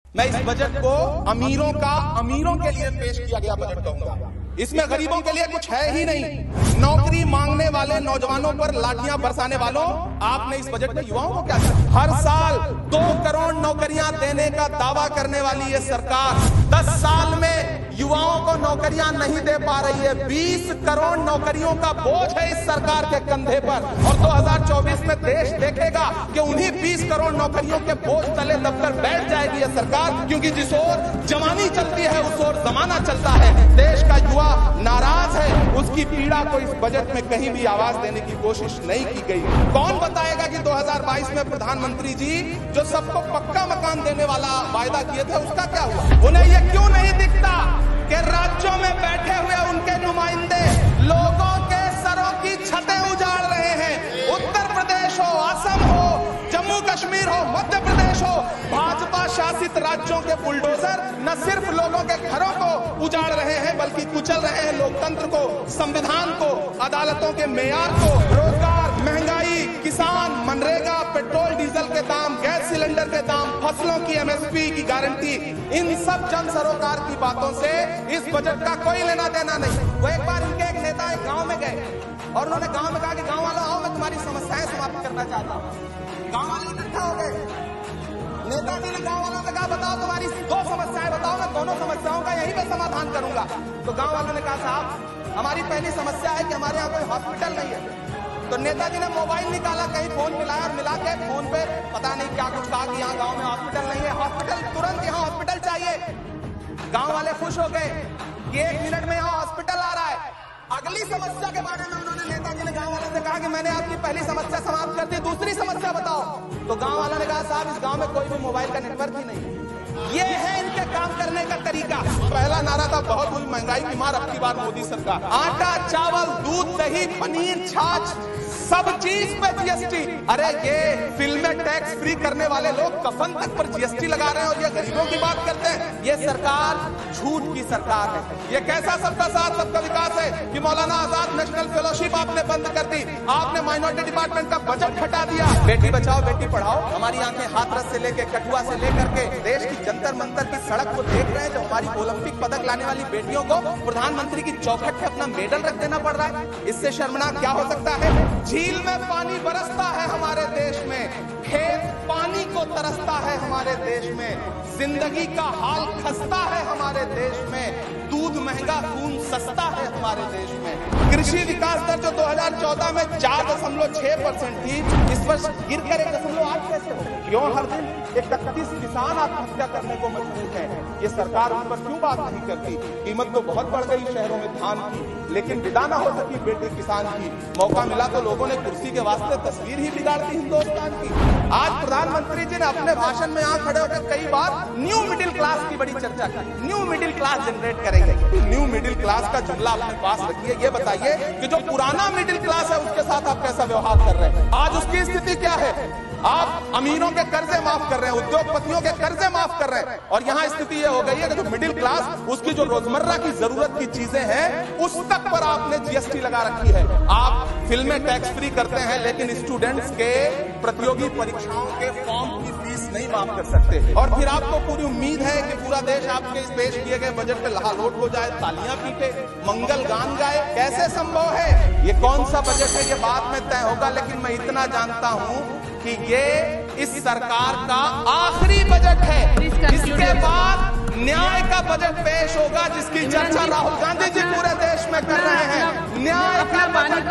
मैं इस बजट को अमीरों के लिए पेश किया गया बजट कहूंगा। इसमें गरीबों के लिए कुछ है ही नहीं। नौकरी मांगने वाले नौजवानों पर लाठियां बरसाने वालों, आपने इस बजट में युवाओं को क्या दिया? हर साल 2 करोड़ नौकरियां देने का दावा करने वाली ये सरकार 10 साल में युवाओं को नौकरियां नहीं दे पा रही है। 20 करोड़ नौकरियों का बोझ है इस सरकार के कंधे पर, और 2024 में देश देखेगा कि उन्हीं 20 करोड़ नौकरियों के बोझ तले दबकर बैठ जाएगी यह सरकार, क्योंकि जिस ओर जवानी चलती है उस ओर जमाना चलता है। देश का युवा नाराज है, उसकी पीड़ा को इस बजट में कहीं भी आवाज देने की कोशिश नहीं की गई। कौन बताएगा कि 2022 में प्रधानमंत्री जी जो सबको पक्का मकान देने वाला वायदा किए थे उसका क्या हुआ? उन्हें यह क्यों नहीं दिखता कि राज्यों में बैठे हुए उनके नुमाइंदे लोगों के सरों की छतें उजाड़ रहे हैं? उत्तर प्रदेश हो, असम हो, जम्मू कश्मीर हो, मध्य प्रदेश हो, भाजपा शासित राज्यों के बुलडोजर न सिर्फ लोगों के घरों को उजाड़ रहे हैं बल्कि कुचल रहे हैं लोकतंत्र को, संविधान को, अदालतों के मेयार को। रोजगार, महंगाई, किसान, मनरेगा, पेट्रोल डीजल के दाम, गैस सिलेंडर के दाम, फसलों की एमएसपी की गारंटी, इन सब जन सरोकार की बातों से इस बजट का कोई लेना देना नहीं। वो एक बार इनके एक नेता एक गांव में गए और उन्होंने गांव में कहा कि गांव वालों आओ, मैं तुम्हारी समस्याएं समाप्त करना चाहता हूं। गांव वाले इकट्ठा हो गए। नेताजी ने गांव वालों से कहा बताओ तुम्हारी 2 समस्याएं बताओ, मैं दोनों समस्याओं का यहीं पे समाधान करूंगा। तो गांव वालों ने कहा साहब हमारी पहली समस्या है कि हमारे यहाँ कोई हॉस्पिटल नहीं है। तो नेताजी ने मोबाइल निकाला, कहीं फोन मिलाया और मिला के फोन पे पता नहीं क्या कुछ कहा कि यहाँ गांव में हॉस्पिटल नहीं है, हॉस्पिटल तुरंत यहाँ हॉस्पिटल चाहिए। गांव वाले खुश हो गए कि 1 मिनट में यहाँ हॉस्पिटल आ रहा है। अगली समस्या के बारे में उन्होंने नेताजी ने गांव वालों से कहा कि मैंने आपकी पहली समस्या समाप्त कर दी, दूसरी समस्या बताओ। तो गांव वालों ने कहा साहब इस गांव में कोई भी मोबाइल का नेटवर्क ही नहीं। ये है इनके काम करने का तरीका। पहला नारा था बहुत हुई महंगाई की मार, अब की बार मोदी सरकार। आटा, चावल, दूध, दही, पनीर, छाछ, सब चीज पे जीएसटी। अरे ये फिल्में टैक्स फ्री करने वाले लोग कफन तक पर जीएसटी लगा रहे हैं और ये गरीबों की बात करते हैं। ये सरकार झूठ की सरकार है। ये कैसा सबका साथ सबका विकास है कि मौलाना आजाद नेशनल फेलोशिप आपने बंद कर दी, आपने माइनॉरिटी डिपार्टमेंट का बजट हटा दिया। बेटी बचाओ बेटी पढ़ाओ, हमारी आंखें हाथरस से लेकर कठुआ से लेकर के देश की जंतर मंतर की सड़क को देख रहे हैं। जो हमारी ओलंपिक पदक लाने वाली बेटियों को प्रधानमंत्री की चौखट पे अपना मेडल रख देना पड़ रहा है। इससे शर्मनाक क्या हो सकता है? झील में पानी बरसता है हमारे देश में, खेत पानी को तरसता है हमारे देश में, जिंदगी का हाल खस्ता है हमारे देश में, दूध महंगा खून सस्ता है हमारे देश में। कृषि विकास दर जो 2014 में 4.6% थी, इस वर्ष गिरकर 1.8 कैसे हो? क्यों हर दिन 31 किसान आत्महत्या करने को मजबूर है? ये सरकार उन पर क्यों बात नहीं करती? कीमत तो बहुत बढ़ गई शहरों में धान की, लेकिन विदा न हो सकी बेटी किसान की। मौका मिला तो लोगों ने कुर्सी के वास्ते तस्वीर ही बिगाड़ दी हिंदुस्तान की। आज प्रधानमंत्री जी ने अपने भाषण में यहाँ खड़े होकर कई बार न्यू मिडिल क्लास की बड़ी चर्चा की। न्यू मिडिल क्लास जनरेट करेंगे। न्यू मिडिल क्लास का जुमला अपने पास रखिए। ये बताइए कि जो पुराना मिडिल क्लास है उसके साथ आप कैसा व्यवहार कर रहे हैं? आज उसकी स्थिति क्या है? आप अमीरों के कर्जे माफ कर रहे हैं, उद्योगपतियों के कर्जे माफ कर रहे हैं, और यहाँ स्थिति ये हो गई है कि जो मिडिल क्लास उसकी जो रोजमर्रा की जरूरत की चीजें हैं उस तक पर आपने जीएसटी लगा रखी है। आप फिल्में टैक्स फ्री करते हैं लेकिन स्टूडेंट्स के प्रतियोगी परीक्षाओं के फॉर्म की फीस नहीं माफ कर सकते, और फिर आपको पूरी उम्मीद है कि पूरा देश आपके इस पेश किए गए बजट पे लालोट हो जाए, तालियां पीटे, मंगल गान गाए। कैसे संभव है? ये कौन सा बजट है ये बाद में तय होगा, लेकिन मैं इतना जानता हूं कि ये इस सरकार का आखिरी बजट है। इसके बाद न्याय का बजट पेश होगा जिसकी चर्चा राहुल गांधी जी पूरे देश में कर रहे हैं। न्याय का बजट,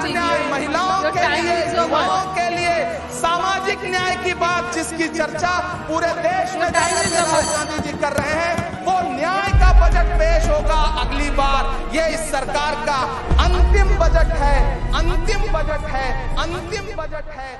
न्याय महिलाओं के लिए, युवाओं के लिए, सामाजिक न्याय की बात जिसकी चर्चा पूरे देश में राहुल गांधी जी कर रहे हैं, वो न्याय का बजट पेश होगा अगली बार। ये इस सरकार का अंतिम बजट है, अंतिम बजट है, अंतिम बजट है।